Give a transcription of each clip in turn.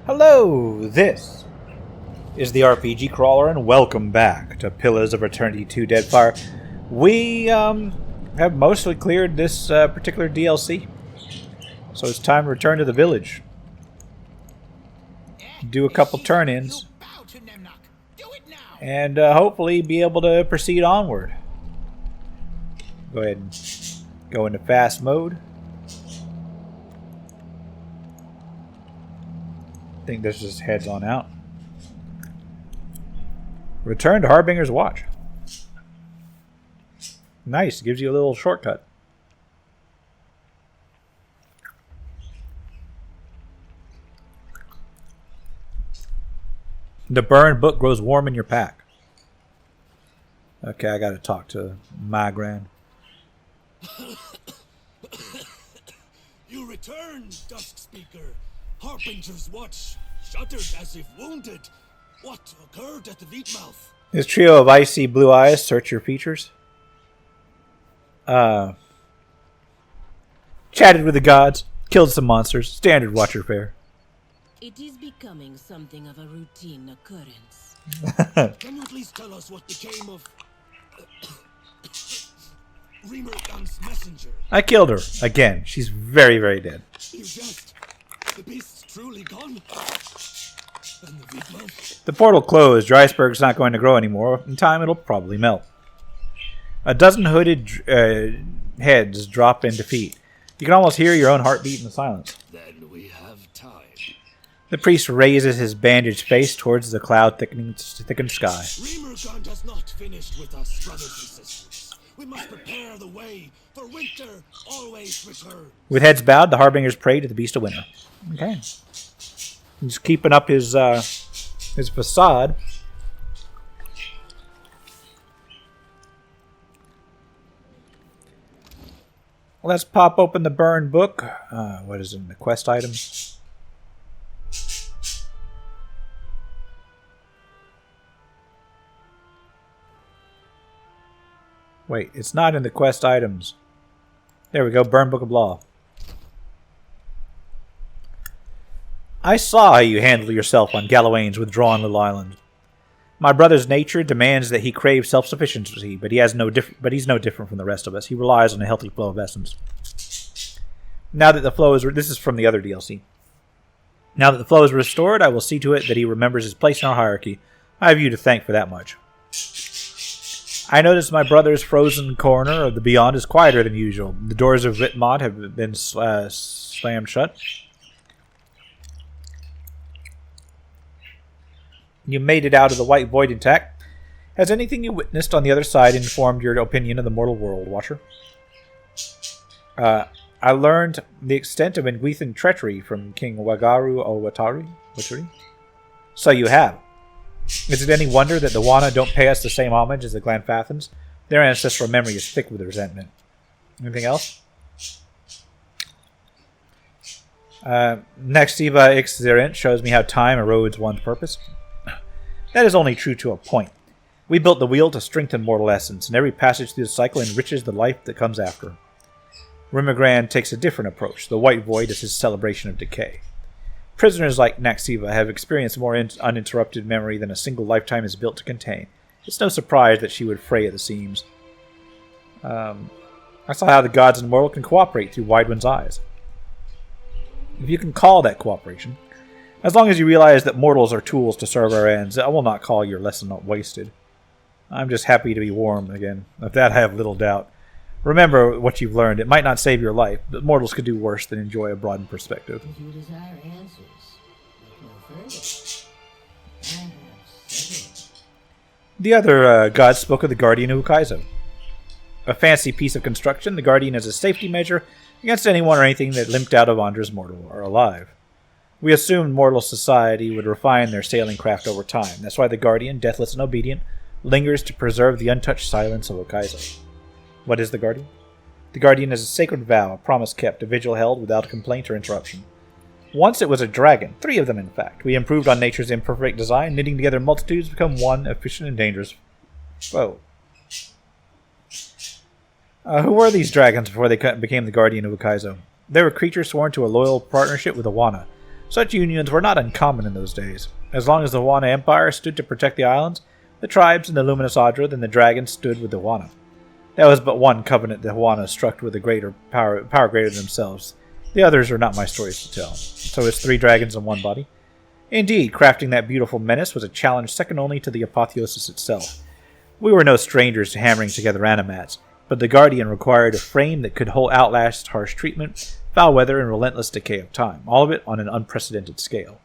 Hello, this is the RPG Crawler, and welcome back to Pillars of Eternity 2 Deadfire. We have mostly cleared this particular DLC, so it's time to return to the village. Do a couple turn-ins, and hopefully be able to proceed onward. Go ahead and go into fast mode. I think this just heads on out. Return to Harbinger's Watch. Nice, gives you a little shortcut. The burned book grows warm in your pack. Okay, I gotta talk to my gran. You returned, Dusk Speaker. Harbinger's Watch, shuddered as if wounded. What occurred at the Wheatmouth? This trio of icy blue eyes search your features. Chatted with the gods, killed some monsters, standard Watcher fare. It is becoming something of a routine occurrence. Can you please tell us what became of Remergan's messenger? I killed her. Again, she's very, very dead. You jest. The beast's truly gone. And the Wheatmouth? The portal closed. Your iceberg's not going to grow anymore. In time, it'll probably melt. A dozen hooded heads drop in defeat. You can almost hear your own heartbeat in the silence. Then we have time. The priest raises his bandaged face towards the cloud-thickened sky. Remergan has not finished with us, brothers and sisters. We must prepare the way, for winter always returns. With heads bowed, the Harbingers pray to the Beast of Winter. Okay. He's keeping up his facade. Let's pop open the burned book. What is it in the quest items? Wait, it's not in the quest items. There we go, Burn Book of Law. I saw how you handled yourself on Galawain's withdrawn little island. My brother's nature demands that he crave self-sufficiency, but he's no different from the rest of us. He relies on a healthy flow of essence. Now that the flow is... This is from the other DLC. Now that the flow is restored, I will see to it that he remembers his place in our hierarchy. I have you to thank for that much. I notice my brother's frozen corner of the beyond is quieter than usual. The doors of Vitmont have been slammed shut. You made it out of the White Void intact. Has anything you witnessed on the other side informed your opinion of the mortal world, Watcher? I learned the extent of Nguithan treachery from King Wagaru Owatari. So you have. Is it any wonder that the Wana don't pay us the same homage as the Glanfathans? Their ancestral memory is thick with resentment. Anything else? Next, Eva Ixzerent shows me how time erodes one's purpose. That is only true to a point. We built the wheel to strengthen mortal essence, and every passage through the cycle enriches the life that comes after. Rimmergran takes a different approach. The White Void is his celebration of decay. Prisoners like Naxiva have experienced more uninterrupted memory than a single lifetime is built to contain. It's no surprise that she would fray at the seams. I saw how the gods and mortal can cooperate through Wideone's eyes. If you can call that cooperation. As long as you realize that mortals are tools to serve our ends, I will not call your lesson not wasted. I'm just happy to be warm again. Of that I have little doubt. Remember what you've learned. It might not save your life, but mortals could do worse than enjoy a broadened perspective. If you desire answers, look no further. I have several. The other god spoke of the Guardian of Ukaizo. A fancy piece of construction, the Guardian is a safety measure against anyone or anything that limped out of Andra's mortal or alive. We assumed mortal society would refine their sailing craft over time. That's why the Guardian, deathless and obedient, lingers to preserve the untouched silence of Ukaizo. What is the Guardian? The Guardian is a sacred vow, a promise kept, a vigil held without complaint or interruption. Once it was a dragon, 3 of them in fact. We improved on nature's imperfect design, knitting together multitudes to become one efficient and dangerous foe. Who were these dragons before they became the Guardian of Ukaizo? They were creatures sworn to a loyal partnership with Awana, Such unions were not uncommon in those days. As long as the Wana Empire stood to protect the islands, the tribes in the Luminous Audra, then the dragons stood with the Wana. That was but one covenant the Wana struck with a greater power greater than themselves. The others are not my stories to tell. So is 3 dragons in one body? Indeed, crafting that beautiful menace was a challenge second only to the apotheosis itself. We were no strangers to hammering together animats, but the Guardian required a frame that could outlast harsh treatment, foul weather, and relentless decay of time, all of it on an unprecedented scale.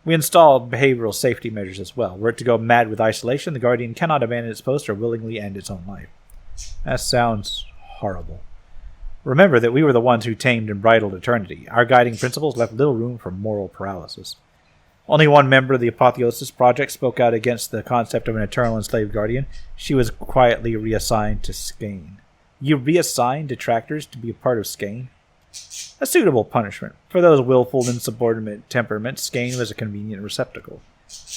We installed behavioral safety measures as well. Were it to go mad with isolation, the Guardian cannot abandon its post or willingly end its own life. That sounds horrible. Remember that we were the ones who tamed and bridled eternity. Our guiding principles left little room for moral paralysis. Only one member of the Apotheosis Project spoke out against the concept of an eternal enslaved guardian. She was quietly reassigned to Skane. You reassigned detractors to be a part of Skane? A suitable punishment. For those willful, insubordinate temperaments, Skane was a convenient receptacle.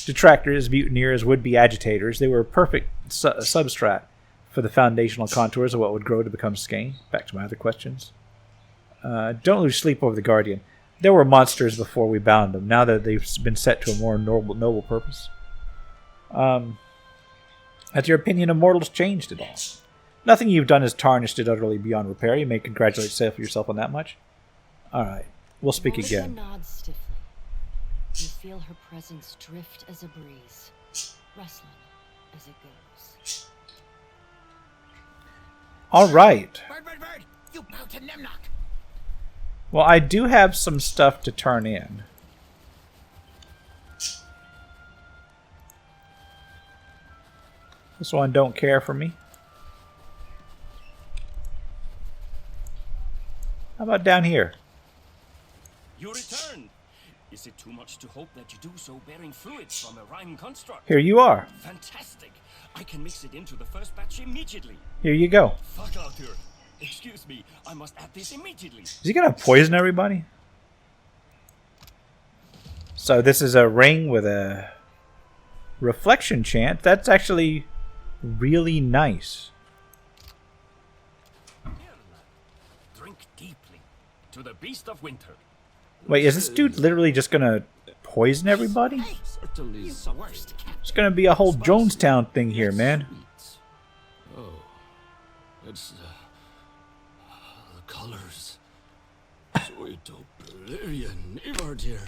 Detractors, mutineers, would-be agitators, they were a perfect substrat for the foundational contours of what would grow to become Skane. Back to my other questions. Don't lose sleep over the Guardian. There were monsters before we bound them. Now that they've been set to a more noble purpose. Has your opinion of mortals changed at all? Nothing you've done has tarnished it utterly beyond repair. You may congratulate yourself on that much. Alright, we'll speak again. Nods stiffly. You feel her presence drift as a breeze, rustling as it goes. Alright. Bird! You bow to Nemnock! Well, I do have some stuff to turn in. This one don't care for me. How about down here? You returned. Is it too much to hope that you do so bearing fluids from a rhyme construct? Here you are. Fantastic. I can mix it into the first batch immediately. Here you go. Fuck out here. Excuse me, I must add this immediately. Is he gonna poison everybody? So this is a ring with a reflection chant. That's actually really nice. Here, lad. Drink deeply. To the beast of winter. Wait, is this dude literally just gonna poison everybody? Certainly some worst. It's gonna be a whole Jonestown thing here, man. Oh, it's the colors. Sweet oblivion, Ivar dear.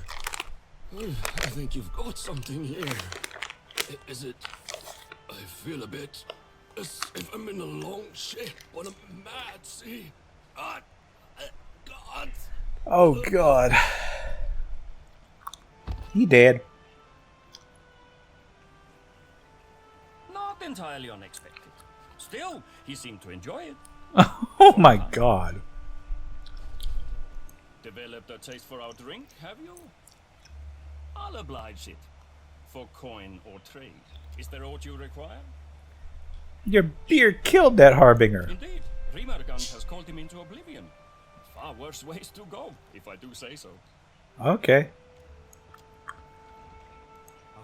I think you've got something here. Is it? I feel a bit as if I'm in a long ship on a mad sea. God. Oh god. He dead. Not entirely unexpected. Still, he seemed to enjoy it. Oh my god. Developed a taste for our drink, have you? I'll oblige it. For coin or trade. Is there aught you require? Your beer killed that Harbinger. Indeed. Rimargan has called him into oblivion. Far worse ways to go, if I do say so. Okay.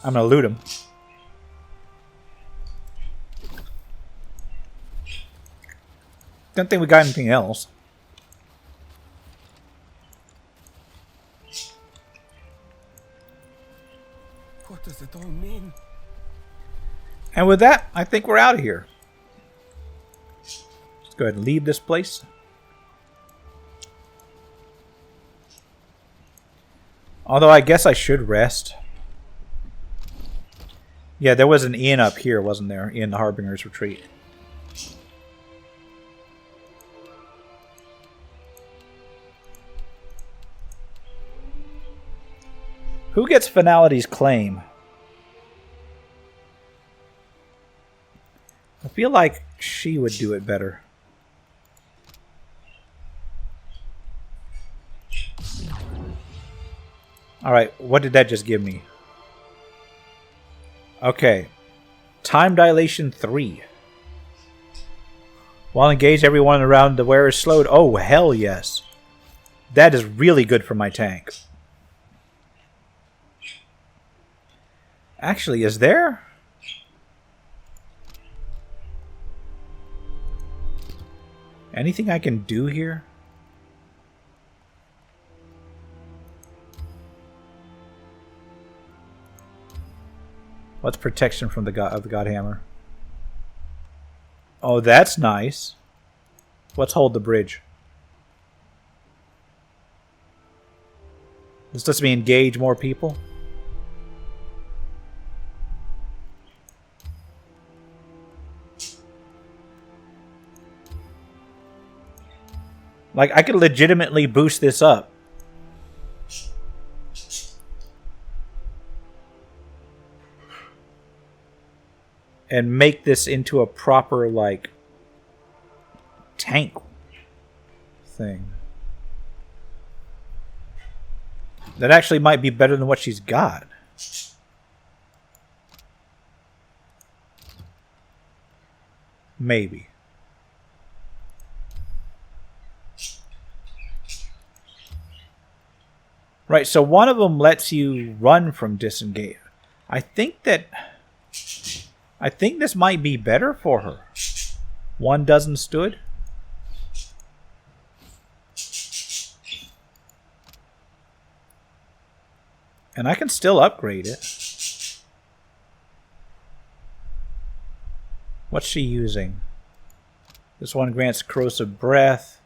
I'm gonna loot him. Don't think we got anything else. What does it all mean? And with that, I think we're out of here. Let's go ahead and leave this place. Although I guess I should rest. Yeah, there was an inn up here, wasn't there? In the Harbinger's Retreat. Who gets Finality's claim? I feel like she would do it better. Alright, what did that just give me? Okay. Time dilation 3. While engaged, everyone around the wearer is slowed. Oh, hell yes. That is really good for my tank. Actually, is there? Anything I can do here? What's protection from the God Hammer? Oh, that's nice. Let's hold the bridge. This lets me engage more people. Like, I could legitimately boost this up. And make this into a proper, like, tank thing. That actually might be better than what she's got. Maybe. Right, so one of them lets you run from disengage. I think this might be better for her. One doesn't stood. And I can still upgrade it. What's she using? This one grants corrosive breath.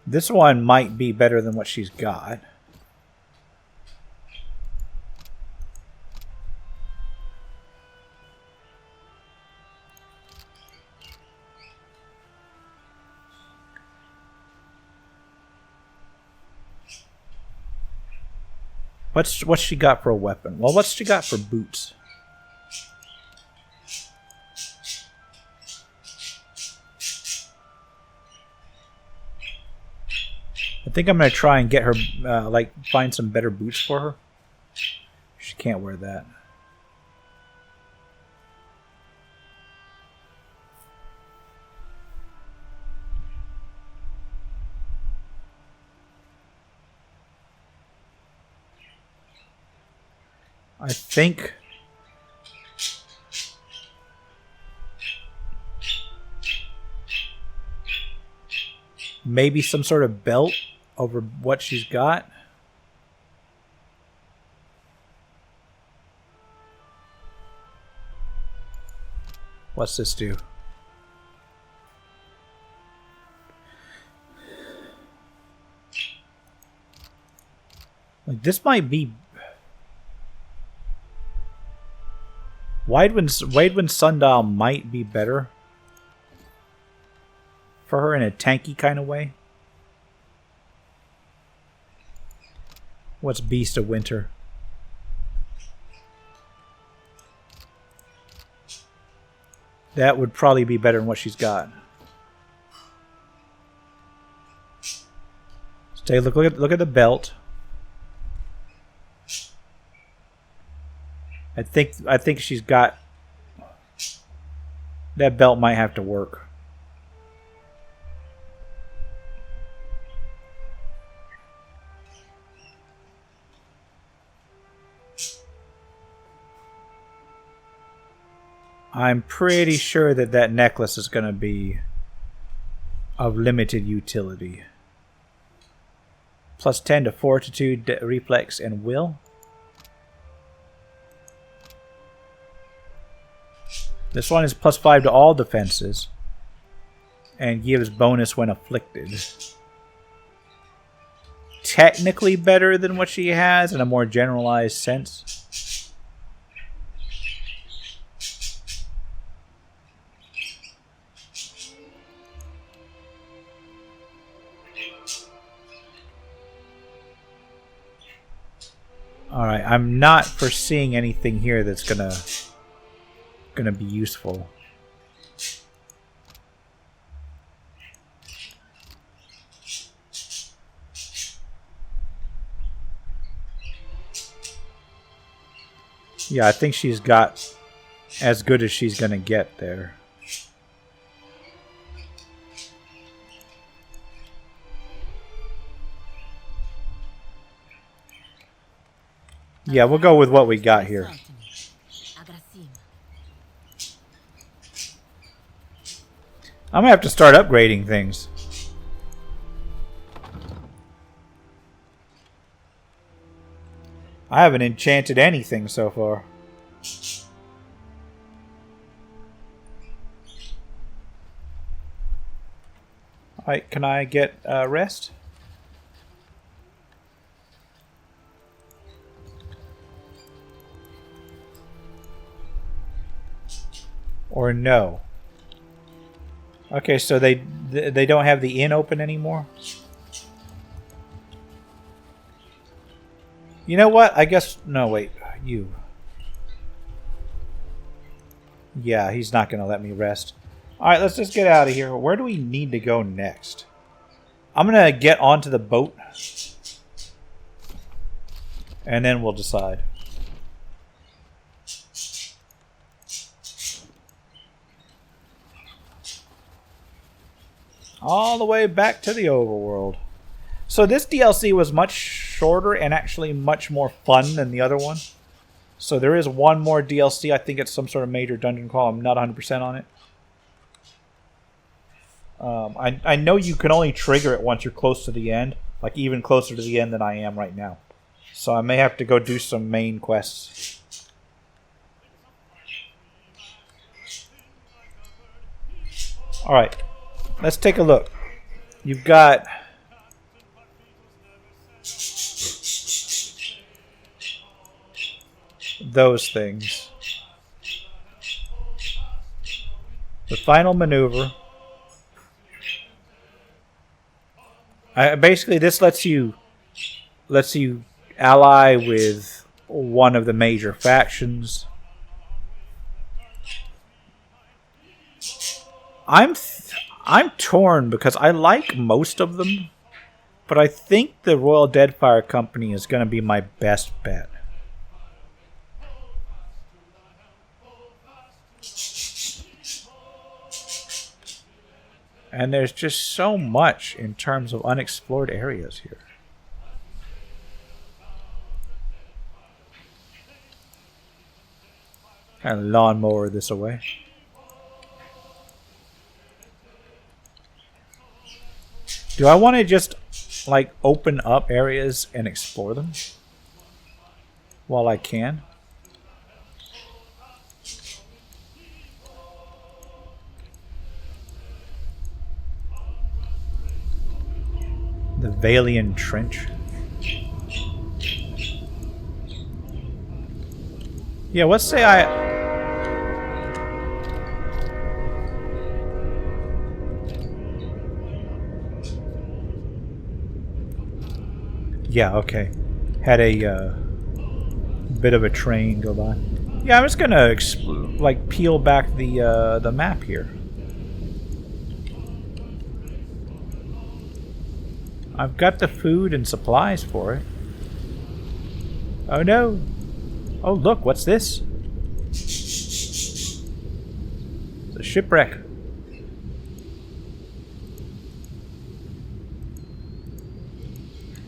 This one might be better than what she's got. What's she got for a weapon? Well, what's she got for boots? I think I'm going to try and get her, like, find some better boots for her. She can't wear that. I think maybe some sort of belt over what she's got. What's this do? Like, this might be Widewind Sundial might be better for her in a tanky kind of way. What's Beast of Winter? That would probably be better than what she's got. So take a look at the belt. I think she's got that belt might have to work. I'm pretty sure that necklace is going to be of limited utility. Plus 10 to Fortitude, Reflex, and Will. This one is plus 5 to all defenses. And gives bonus when afflicted. Technically better than what she has in a more generalized sense. Alright, I'm not foreseeing anything here that's gonna be useful. Yeah, I think she's got as good as she's gonna get there. Yeah, we'll go with what we got here. I'm gonna have to start upgrading things. I haven't enchanted anything so far. Alright, can I get rest? Or no? Okay, so they don't have the inn open anymore? You know what? I guess... No, wait. You. Yeah, he's not going to let me rest. Alright, let's just get out of here. Where do we need to go next? I'm going to get onto the boat. And then we'll decide. All the way back to the overworld. So this DLC was much shorter and actually much more fun than the other one. So there is one more DLC. I think it's some sort of major dungeon crawl. I'm not 100% on it. I know you can only trigger it once you're close to the end. Like even closer to the end than I am right now. So I may have to go do some main quests. Alright. Let's take a look. You've got... those things. The final maneuver. Basically, this lets you ally with one of the major factions. I'm torn because I like most of them, but I think the Royal Deadfire Company is going to be my best bet. And there's just so much in terms of unexplored areas here. And lawnmower this away. Do I want to just like open up areas and explore them while I can? The Valian Trench. Yeah, let's say yeah, okay. Had a bit of a train go by. Yeah, I'm just gonna like peel back the map here. I've got the food and supplies for it. Oh no! Oh look, what's this? It's a shipwreck.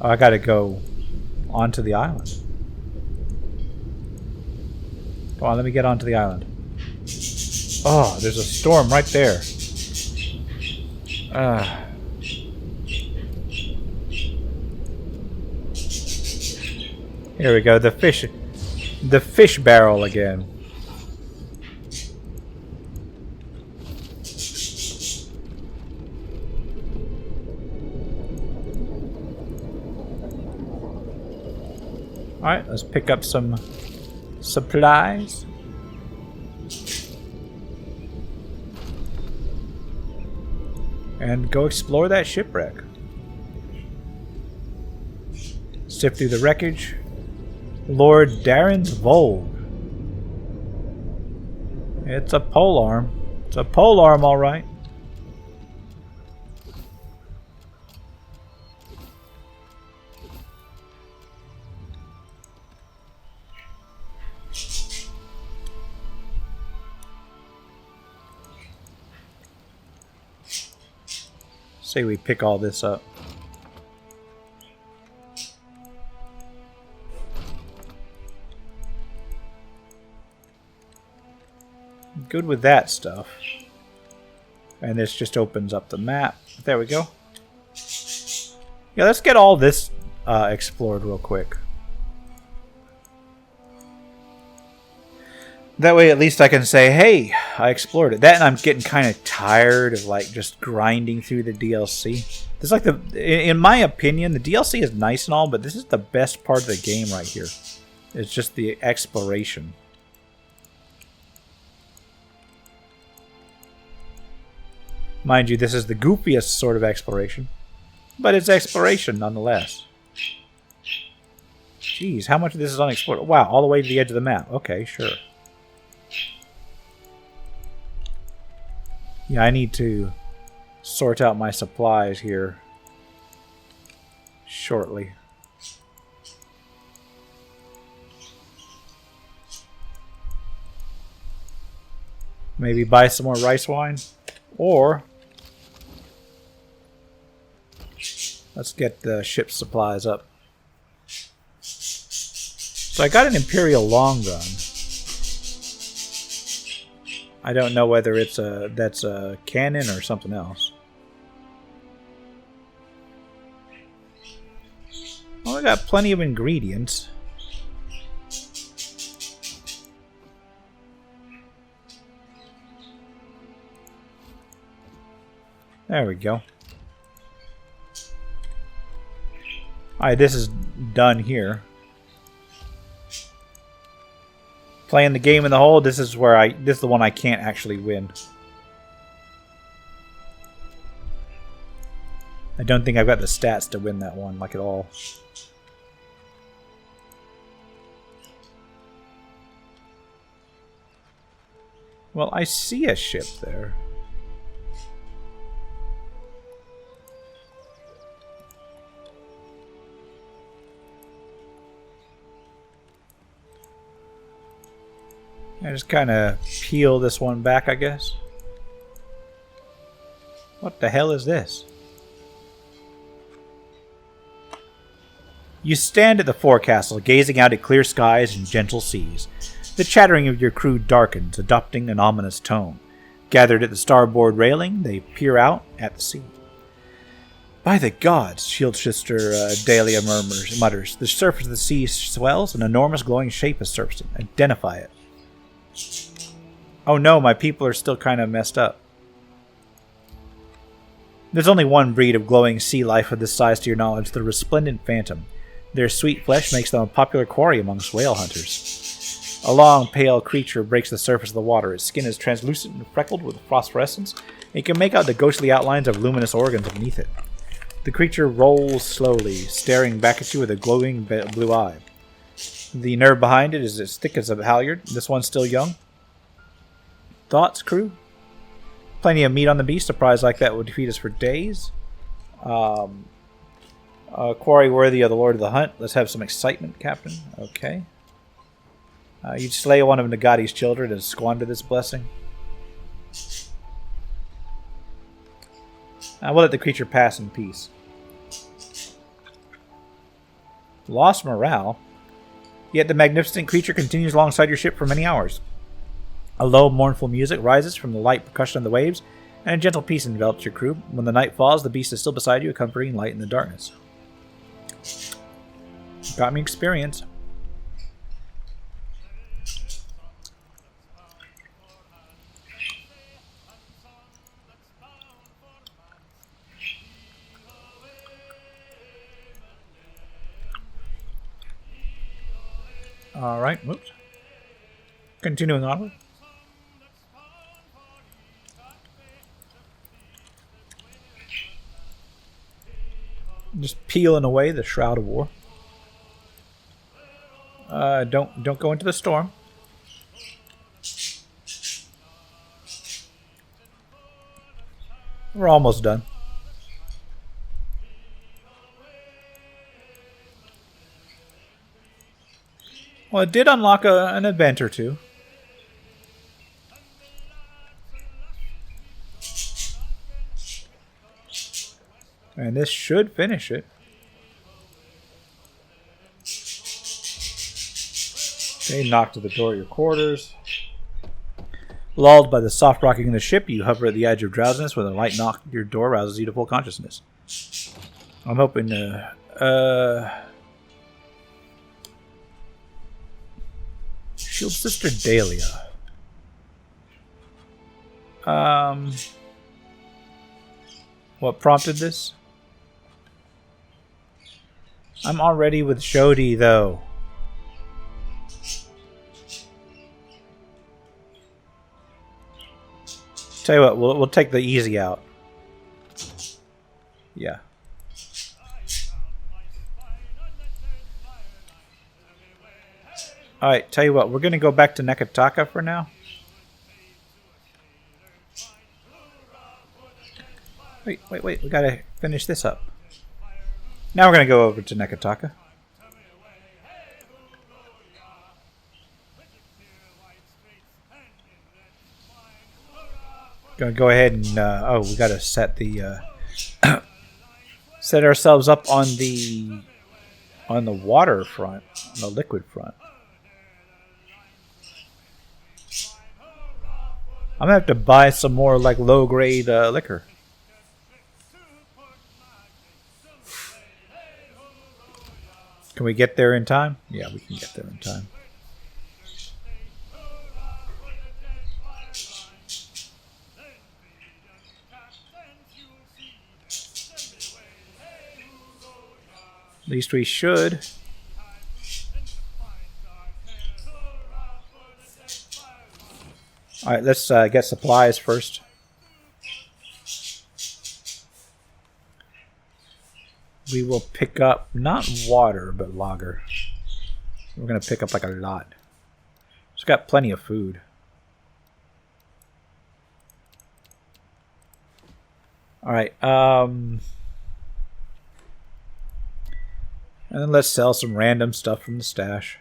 Oh, I gotta go onto the island. Come on, let me get onto the island. Oh, there's a storm right there. Here we go, the fish barrel again. Alright, let's pick up some supplies. And go explore that shipwreck. Sift through the wreckage. Lord Darren's Vogue. It's a polearm. It's a polearm, all right. Say we pick all this up. Good with that stuff. And this just opens up the map. There we go. Yeah, let's get all this explored real quick. That way at least I can say, hey, I explored it. That and I'm getting kind of tired of like just grinding through the DLC. This is like in my opinion, the DLC is nice and all, but this is the best part of the game right here. It's just the exploration. Mind you, this is the goofiest sort of exploration, but it's exploration nonetheless. Jeez, how much of this is unexplored? Wow, all the way to the edge of the map. Okay, sure. Yeah, I need to sort out my supplies here shortly. Maybe buy some more rice wine, or let's get the ship's supplies up. So I got an Imperial long gun. I don't know whether that's a cannon or something else. Well, I got plenty of ingredients. There we go. Alright, this is done here. Playing the game in the hole, this is the one I can't actually win. I don't think I've got the stats to win that one, like at all. Well, I see a ship there. I just kind of peel this one back, I guess. What the hell is this? You stand at the forecastle, gazing out at clear skies and gentle seas. The chattering of your crew darkens, adopting an ominous tone. Gathered at the starboard railing, they peer out at the sea. By the gods, Shield Sister Dahlia mutters. The surface of the sea swells, an enormous glowing shape has surfaced. Identify it. Oh no, my people are still kind of messed up. There's only one breed of glowing sea life of this size to your knowledge, the resplendent phantom. Their sweet flesh makes them a popular quarry amongst whale hunters. A long, pale creature breaks the surface of the water. Its skin is translucent and freckled with phosphorescence, and you can make out the ghostly outlines of luminous organs beneath it. The creature rolls slowly, staring back at you with a glowing blue eye. The nerve behind it is as thick as a halyard. This one's still young. Thoughts, crew? Plenty of meat on the beast. A prize like that would feed us for days. A quarry worthy of the Lord of the Hunt. Let's have some excitement, Captain. Okay. You'd slay one of Nagati's children and squander this blessing. We'll let the creature pass in peace. Lost morale? Yet the magnificent creature continues alongside your ship for many hours. A low, mournful music rises from the light percussion of the waves, and a gentle peace envelops your crew. When the night falls, the beast is still beside you, a comforting light in the darkness. Got me experience. Alright, whoops. Continuing onward. Just peeling away the Shroud of War. Don't go into the storm. We're almost done. Well, it did unlock an event or two. And this should finish it. Okay, knock to the door of your quarters. Lulled by the soft rocking of the ship, you hover at the edge of drowsiness when a light knock at your door rouses you to full consciousness. I'm hoping Shield Sister Dahlia. What prompted this? I'm already with Jody, though. Tell you what, we'll take the easy out. Yeah. Alright, tell you what, we're going to go back to Nekataka for now. Wait, we gotta finish this up. Now we're going to go over to Nekataka. Gonna go ahead and oh, we gotta set the set ourselves up on the water front, on the liquid front. I'm gonna have to buy some more like low grade liquor. Can we get there in time? Yeah, we can get there in time. At least we should. Alright, let's get supplies first. We will pick up, not water, but lager. We're going to pick up like a lot. It's got plenty of food. Alright, and then let's sell some random stuff from the stash.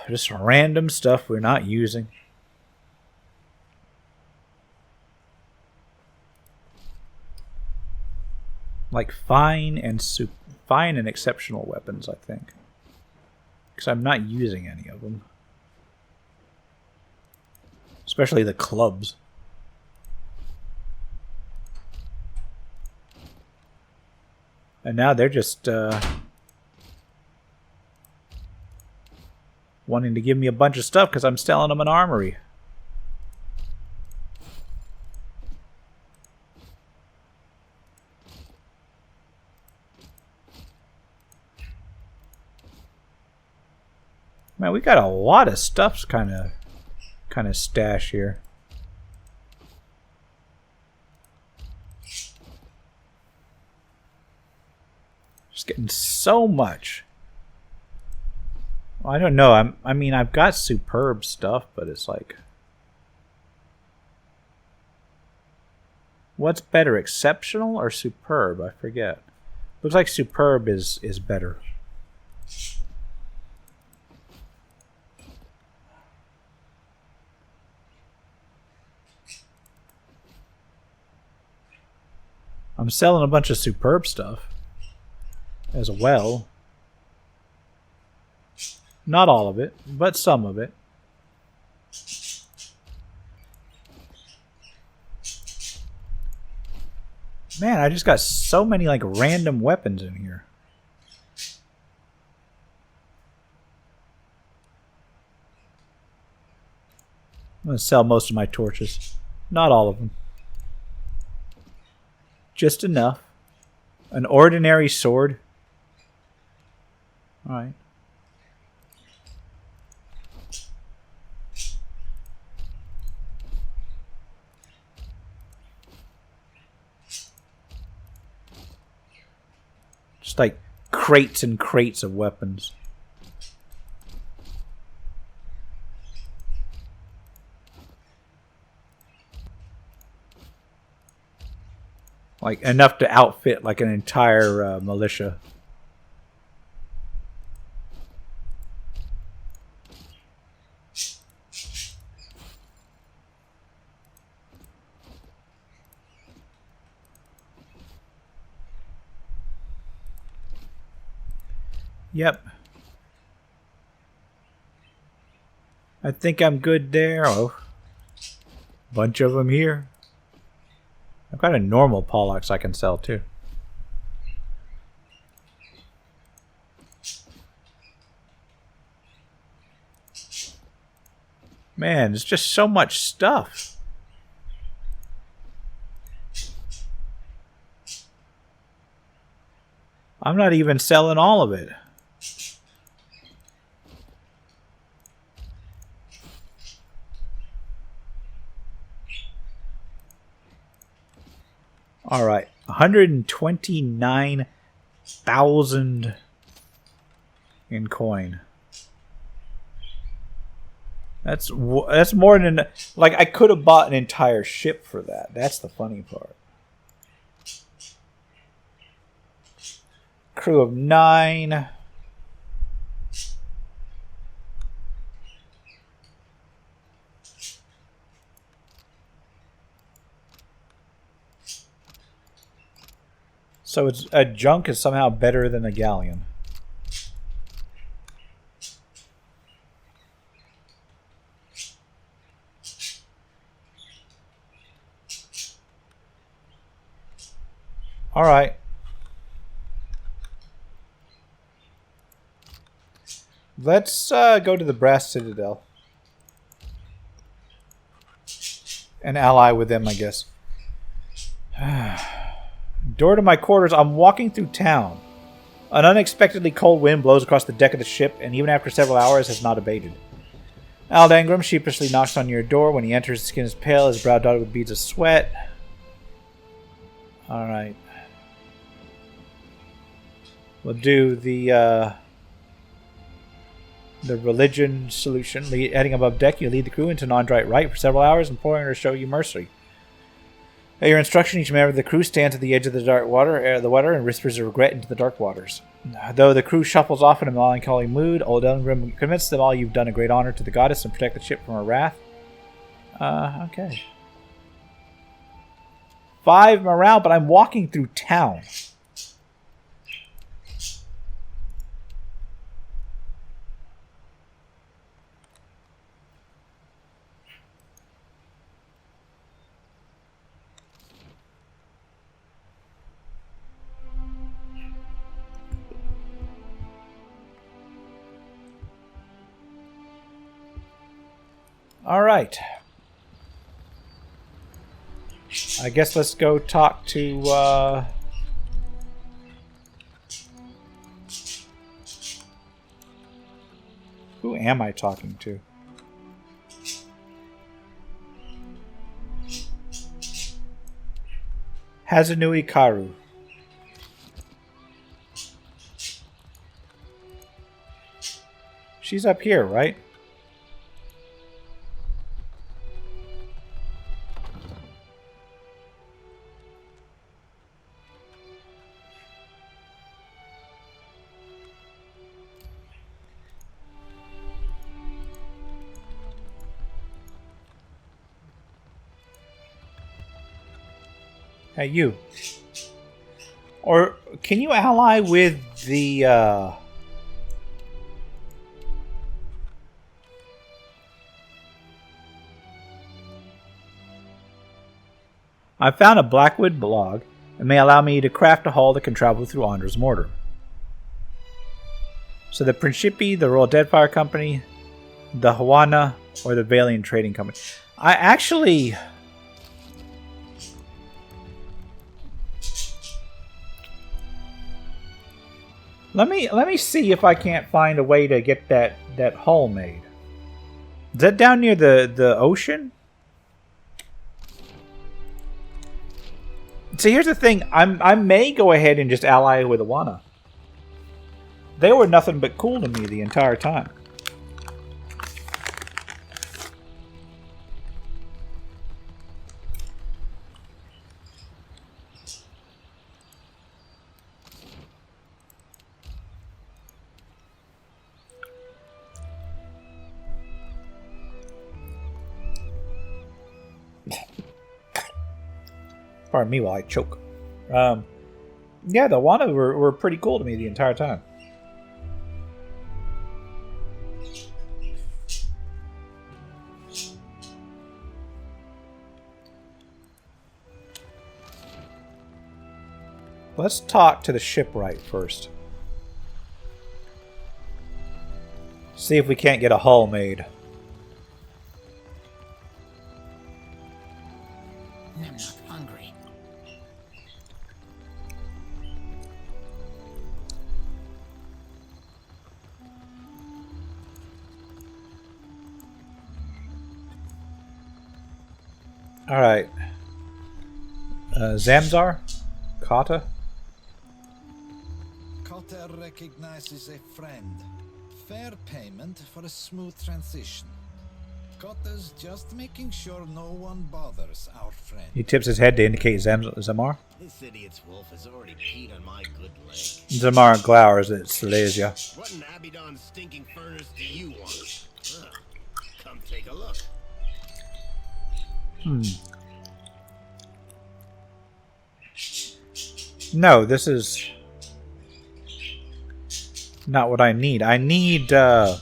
Just random stuff we're not using. Like fine and exceptional weapons, I think. Because I'm not using any of them. Especially the clubs. And now they're just wanting to give me a bunch of stuff because I'm selling them an armory. Man, we got a lot of stuffs kind of stash here. Just getting so much. Well, I don't know. I mean, I've got superb stuff, but it's like, what's better, exceptional or superb? I forget. Looks like superb is better. I'm selling a bunch of superb stuff as well. Not all of it, but some of it. Man, I just got so many like random weapons in here. I'm going to sell most of my torches. Not all of them. Just enough. An ordinary sword. Alright. Just like crates and crates of weapons. Like enough to outfit like an entire militia. Yep. I think I'm good there. Oh, bunch of them here. I've got a normal Pollux I can sell too. Man, there's just so much stuff. I'm not even selling all of it. All right, 129,000 in coin. That's more than, like, I could have bought an entire ship for that. That's the funny part. Crew of 9. So it's a junk is somehow better than a galleon. All right. Let's go to the Brass Citadel and ally with them, I guess. Door to my quarters. I'm walking through town. An unexpectedly cold wind blows across the deck of the ship, and even after several hours has not abated. Aldangram sheepishly knocks on your door. When he enters, his skin is pale, his brow dotted with beads of sweat. Alright. We'll do the religion solution. Heading above deck, you lead the crew into non-dry rite for several hours, imploring her to show you mercy. At your instruction, each member of the crew stands at the edge of the dark water, and whispers of regret into the dark waters. Though the crew shuffles off in a melancholy mood, old Elengrim convinces them all you've done a great honor to the goddess and protect the ship from her wrath. Okay. 5 morale, but I'm walking through town. All right. I guess let's go talk to who am I talking to? Hazanui Karu. She's up here, right? Hey, you. Or can you ally with the I found a Blackwood blog and may allow me to craft a hull that can travel through Andra's mortar. So the Principi, the Royal Deadfire Company, the Hawana, or the Valiant Trading Company. I actually... Let me see if I can't find a way to get that hull made. Is that down near the ocean? See, here's the thing. I may go ahead and just ally with Awana. They were nothing but cool to me the entire time. Pardon me while I choke. Yeah, the Wana were pretty cool to me the entire time. Let's talk to the shipwright first. See if we can't get a hull made. I'm not hungry. Alright. Zamzar? Kata? Cotter recognizes a friend. Fair payment for a smooth transition. Cotter's just making sure no one bothers our friend. He tips his head to indicate Zamar. This idiot's wolf has already peed on my good leg. Zamar glowers at Silesia. What in Abaddon's stinking furnace do you want? Ugh. Come take a look. No, this is not what I need. I need, I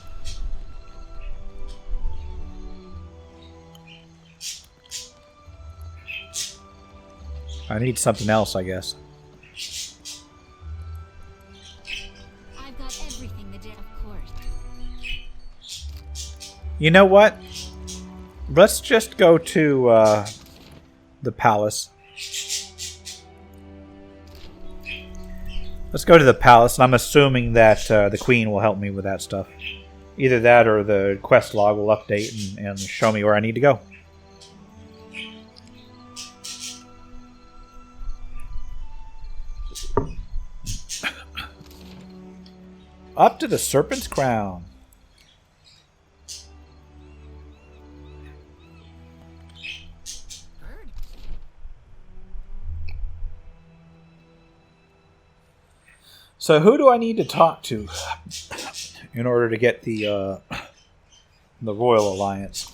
need something else, I guess. I've got everything the day, of course. You know what? Let's just go to the palace. Let's go to the palace, and I'm assuming that the queen will help me with that stuff. Either that or the quest log will update and show me where I need to go. Up to the Serpent's Crown. So who do I need to talk to in order to get the Royal Alliance?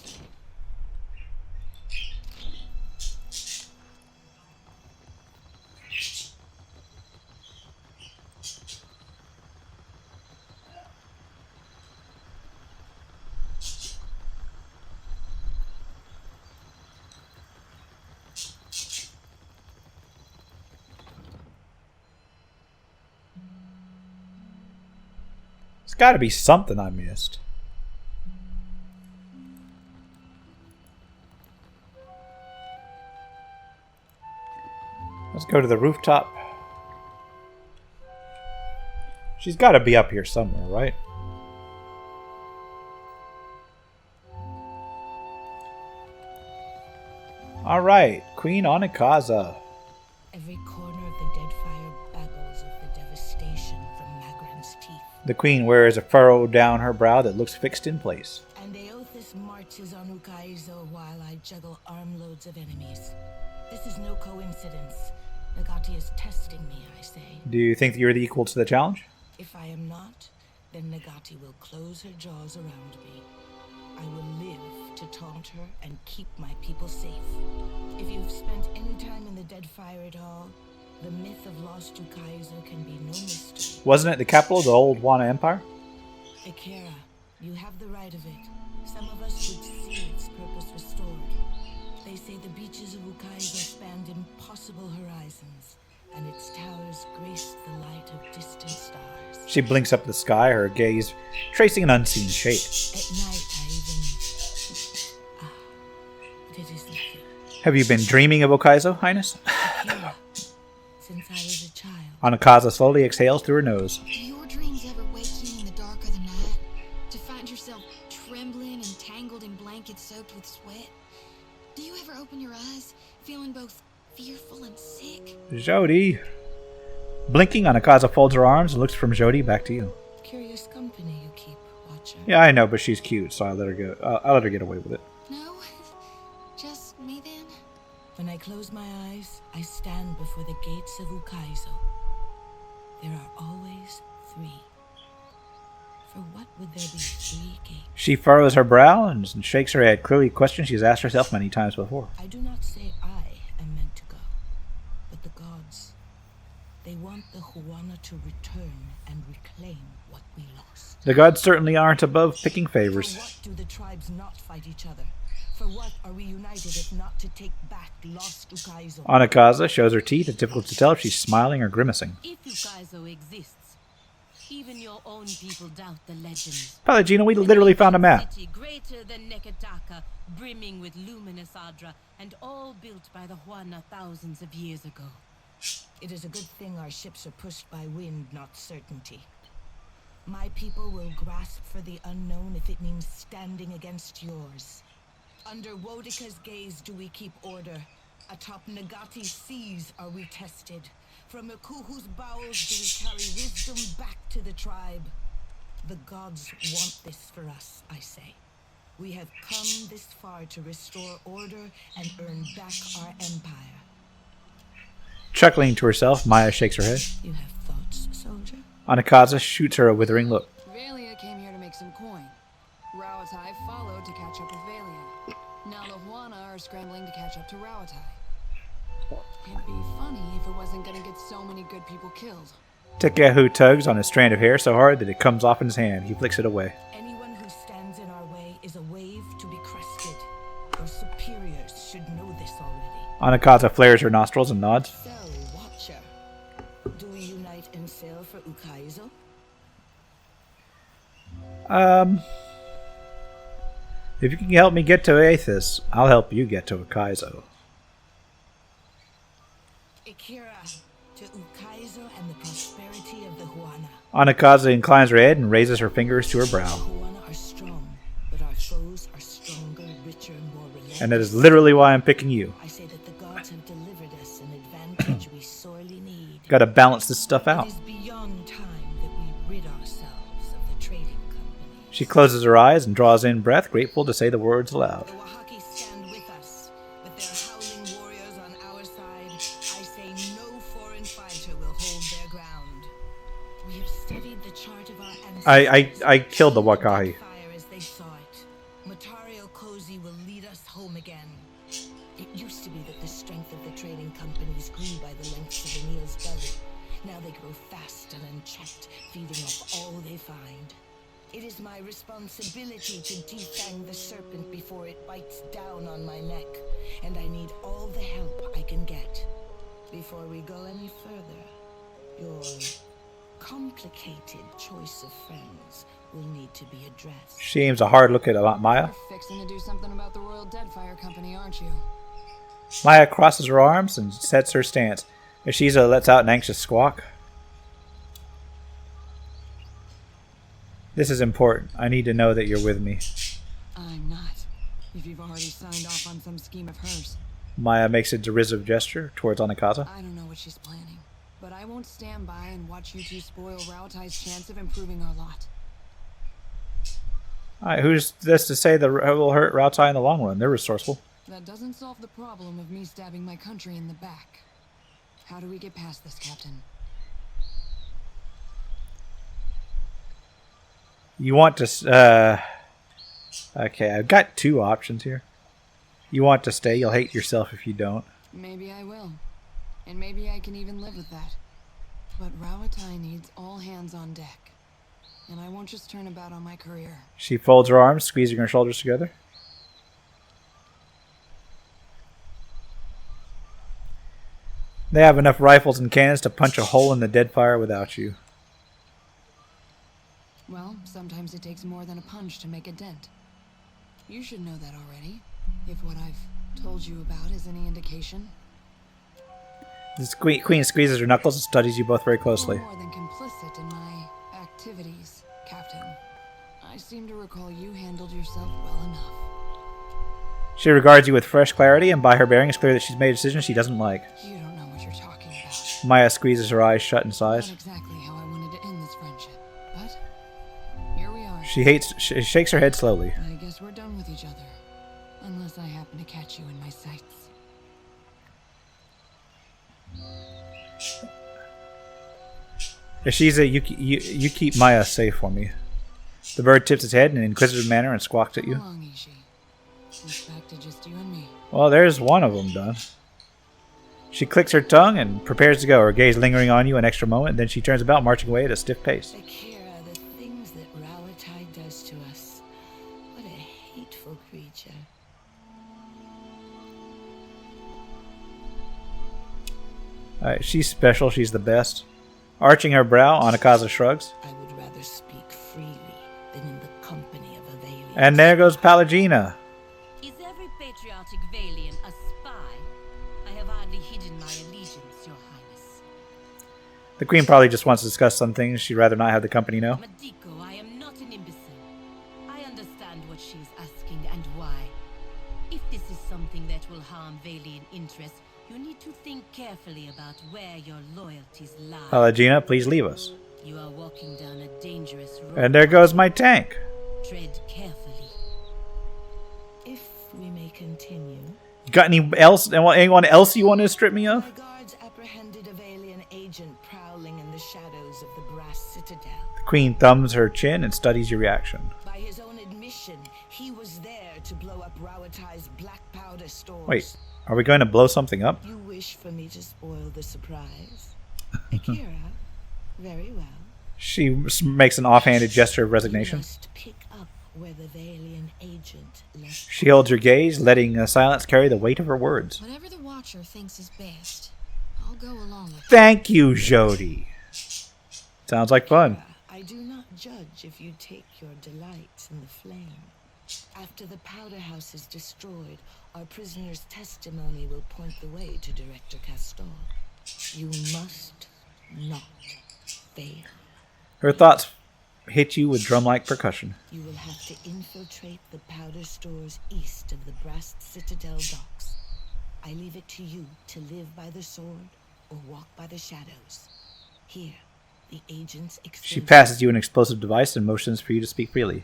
There's got to be something I missed. Let's go to the rooftop. She's got to be up here somewhere, right? Alright, Queen Onikaza. Every corner of the Deadfire babbles of the devastation from Magran's teeth. The queen wears a furrow down her brow that looks fixed in place. And Aothis marches on Ukaizo while I juggle armloads of enemies. This is no coincidence. Nagati is testing me, I say. Do you think that you're the equal to the challenge? If I am not, then Nagati will close her jaws around me. I will live to taunt her and keep my people safe. If you've spent any time in the Deadfire at all, the myth of lost Ukaizo can be no mystery. Wasn't it the capital of the old Wana Empire? Ikera, you have the right of it. Some of us would see its purpose restored. They say the beaches of Ukaizo spanned impossible horizons, and its towers graced the light of distant stars. She blinks up at the sky, her gaze tracing an unseen shape. At night, I even... but it is nothing. Have you been dreaming of Okaizo, Highness? Ikera, since I was a child. Onikaza slowly exhales through her nose. Do your dreams ever wake you in the dark of the night to find yourself trembling and tangled in blankets soaked with sweat? Do you ever open your eyes feeling both fearful and sick? Jody. Blinking, Onikaza folds her arms and looks from Jody back to you. Curious company you keep, Watcher. Yeah, I know, but she's cute, so I let her go. I'll let her get away with it. No? Just me then? When I close my eyes, I stand before the gates of Ukaizo. There are always three. For what would there be three gates? She furrows her brow and shakes her head, clearly a question she's asked herself many times before. I do not say I am meant to go, but the gods. They want the Huana to return and reclaim what we lost. The gods certainly aren't above picking favors. For what do the tribes not fight each other? For what are we united if not to take back lost Ukaizo? Anakaza shows her teeth. It's difficult to tell if she's smiling or grimacing. If Ukaizo exists, even your own people doubt the legends. Pallegino, we literally found a map. City greater than Nekataka, brimming with luminous Adra, and all built by the Huana thousands of years ago. It is a good thing our ships are pushed by wind, not certainty. My people will grasp for the unknown if it means standing against yours. Under Wodika's gaze do we keep order. Atop Nagati's seas are we tested. From Akuhu's bowels do we carry wisdom back to the tribe. The gods want this for us, I say. We have come this far to restore order and earn back our empire. Chuckling to herself, Maya shakes her head. You have thoughts, soldier? Anakaza shoots her a withering look. Valia came here to make some coin. Rawatai followed to catch up with Valia. Now the Huana are scrambling to catch up to Rawatai. It'd be funny if it wasn't gonna get so many good people killed. Takehu tugs on a strand of hair so hard that it comes off in his hand. He flicks it away. Anyone who stands in our way is a wave to be crested. Your superiors should know this already. Anakaza flares her nostrils and nods. So, Watcher, do we unite and sail for Ukaizo? If you can help me get to Aethys, I'll help you get to Ukaizo. Akira, to Ukaizo and the prosperity of the Huana. Anakaza inclines her head and raises her fingers to her brow. The Huana are strong, but our foes are stronger, richer, and more relentless. And that is literally why I'm picking you. I say that the gods have delivered us an advantage we sorely need. Gotta balance this stuff out. It is beyond time that we rid ourselves of the trading companies. She closes her eyes and draws in breath, grateful to say the words aloud. The Oaxaci stand with us. With their howling warriors on our side, I say no foreign fighter will hold their ground. We have studied the chart of our ancestors. I killed the Wakahi. Deadfire as they saw it. Matario Kozi will lead us home again. It used to be that the strength of the trading companies grew by the lengths of Emil's belly. Now they grow fast and unchecked, feeding off all they find. It is my responsibility to defang the serpent before it bites down on my neck, and I need all the help I can get. Before we go any further, your complicated choice of friends will need to be addressed. She aims a hard look at Maya. You're fixing to do something about the Royal Deadfire Company, aren't you? Maya crosses her arms and sets her stance. Ishiza lets out an anxious squawk. This is important. I need to know that you're with me. I'm not. If you've already signed off on some scheme of hers. Maya makes a derisive gesture towards Anakaza. I don't know what she's planning, but I won't stand by and watch you two spoil Raotai's chance of improving our lot. Alright, who's this to say that it will hurt Rautai in the long run? They're resourceful. That doesn't solve the problem of me stabbing my country in the back. How do we get past this, Captain? You want to... Okay, I've got two options here. You want to stay, you'll hate yourself if you don't. Maybe I will. And maybe I can even live with that. But Raotai needs all hands on deck. And I won't just turn about on my career. She folds her arms, squeezing her shoulders together. They have enough rifles and cannons to punch a hole in the Deadfire without you. Well, sometimes it takes more than a punch to make a dent. You should know that already, if what I've told you about is any indication. This queen squeezes her knuckles and studies you both very closely. You're more than complicit in my activities, Captain. I seem to recall you handled yourself well enough. She regards you with fresh clarity, and by her bearing it's clear that she's made a decision she doesn't like. You don't know what you're talking about. Maya squeezes her eyes shut and sighs. Not exactly how I wanted to end this friendship, but here we are. She shakes her head slowly. I guess we're done with each other, unless I happen to catch you in my sights. Ishiza, you keep Maya safe for me. The bird tips its head in an inquisitive manner and squawks at you. How long, Ishi? It's back to just you and me. Well, there's one of them done. She clicks her tongue and prepares to go, her gaze lingering on you an extra moment, then she turns about, marching away at a stiff pace. Akira, the things that Raotai does to us. What a hateful creature. She's special. She's the best. Arching her brow, Anakaza shrugs. I would rather speak freely than in the company of a Valiant. And there goes Palagina. Is every patriotic Valiant a spy? I have hardly hidden my allegiance, Your Highness. The Queen probably just wants to discuss some things she'd rather not have the company know. Madiko, I am not an imbecile. I understand what she is asking and why. If this is something that will harm Valiant interests, you need to think carefully about where your loyalties lie. Palagina, please leave us. You are walking down a dangerous road. And there goes my tank. Tread carefully. If we may continue. Got anyone else you want to strip me of? My guards apprehended a Valiant agent prowling in the shadows of the Brass Citadel. The Queen thumbs her chin and studies your reaction. By his own admission, he was there to blow up Rawatai's black powder stores. Wait, are we going to blow something up? You wish for me to spoil the surprise? Akira, very well. She makes an offhanded gesture of You resignation. must pick up where the Valiant agent left. She holds her gaze, letting silence carry the weight of her words. Whatever the Watcher thinks is best, I'll go along with it. Thank you, Jody. Sounds like fun. I do not judge if you take your delight in the flame. After the powder house is destroyed, our prisoner's testimony will point the way to Director Castor. You must not fail. Her thoughts hit you with drum-like percussion. You will have to infiltrate the powder stores east of the Brass Citadel docks. I leave it to you to live by the sword or walk by the shadows. Here, the agent's She extension. passes you an explosive device and motions for you to speak freely.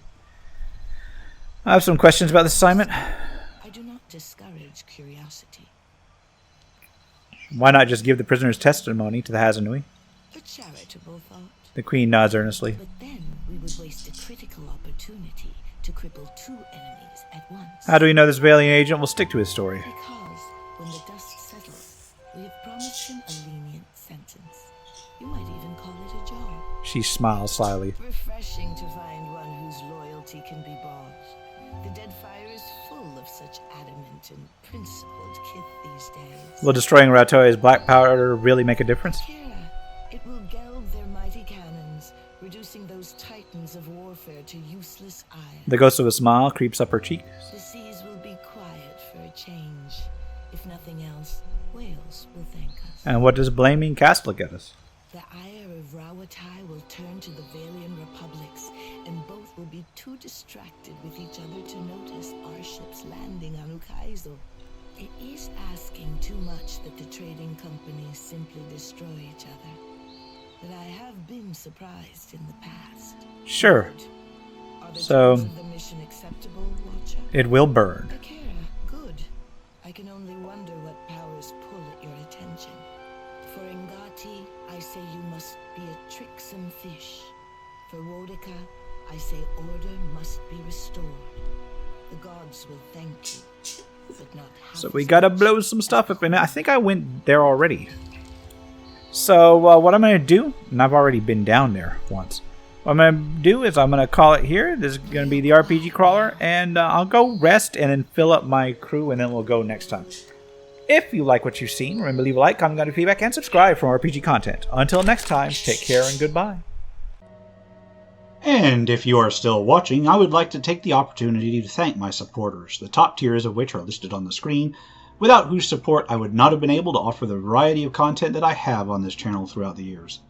I have some questions about this assignment. I do not discourage curiosity. Why not just give the prisoner's testimony to the Hazanui? A charitable thought. The Queen nods earnestly. But then we would waste a critical opportunity to cripple two enemies at once. How do we know this Valiant agent will stick to his story? Because when the dust settles, we have promised him a lenient sentence. You might even call it a job. She smiles slyly. Refreshing to find one whose loyalty can be bought. The Deadfire is full of such adamant and principled kith these days. Will destroying Ratoya's black powder really make a difference? Kira, it will geld their mighty cannons, reducing those titans of warfare to useless iron. The ghost of a smile creeps up her cheek. The seas will be quiet for a change. If nothing else, whales will thank us. And what does blaming Castle get us? The ire of Rawatai will turn to the Valian republics, and both will be too distracted with each other to notice our ships landing on Ukaizo. It is asking too much that the trading companies simply destroy each other. But I have been surprised in the past. Sure. Are the So, terms of the mission acceptable, Watcher? it will burn. Akira, good. I can only wonder what powers pull at your attention. For Ngati, I say you must be a tricksome fish. For Wodika, I say order must be restored. The gods will thank you, but not half So we as gotta much blow some stuff as up, and I think I went there already. So what I'm gonna do, and I've already been down there once. What I'm gonna do is I'm gonna call it here. This is gonna be the RPG crawler, and I'll go rest and then fill up my crew, and then we'll go next time. If you like what you've seen, remember to leave a like, comment, your feedback, and subscribe for more RPG content. Until next time, take care and goodbye. And if you are still watching, I would like to take the opportunity to thank my supporters, the top tiers of which are listed on the screen, without whose support I would not have been able to offer the variety of content that I have on this channel throughout the years.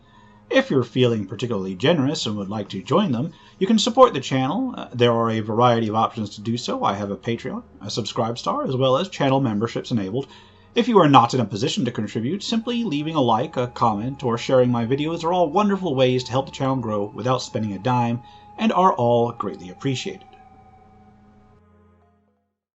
If you're feeling particularly generous and would like to join them, you can support the channel. There are a variety of options to do so. I have a Patreon, a Subscribestar, as well as channel memberships enabled. If you are not in a position to contribute, simply leaving a like, a comment, or sharing my videos are all wonderful ways to help the channel grow without spending a dime, and are all greatly appreciated.